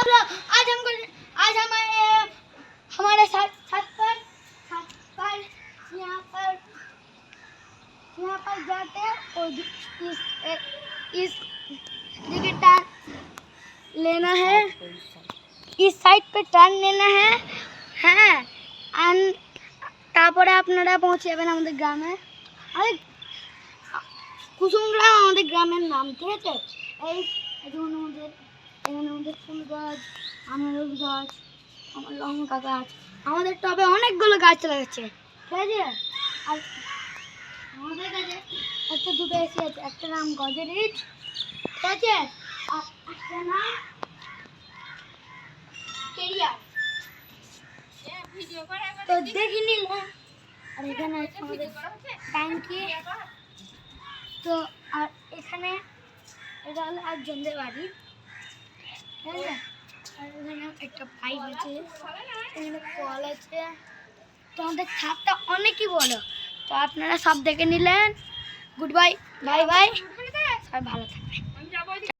आज हमारे साथ छत पर यहाँ पर जाते हैं और इस देखिए टर्न लेना है, इस साइड पे टर्न लेना है। হ্যাঁ এন্ড তারপরে আপনারা পৌঁছে যাবেন আমাদের গ্রামে। আরে কুসুমগ্রাম আমাদের গ্রামের নাম, ঠিক আছে? এই এখানে আমাদের ফুল গাছ, আনারস গাছ, আমার লঙ্কা গাছ, আমাদের টবে অনেকগুলো গাছ লাগাচ্ছে, ঠিক আছে? আর আমাদের কাছে একটা দুটো এসি আছে, একটা নাম গজরিচ, ঠিক আছে? আর একটা নাম কেরিয়া। তো দেখে নিলাম। আর এখানে আমাদের ট্যাঙ্কি। তো আর এখানে এটা হলো একজনদের বাড়ি, ঠিক আছে? আর এখানে একটা পাইপ আছে, এখানে কল আছে। তো আমাদের ছাদটা অনেকই বড়। তো আপনারা সব দেখে নিলেন। গুড বাই, বাই বাই, সবাই ভালো থাকবেন।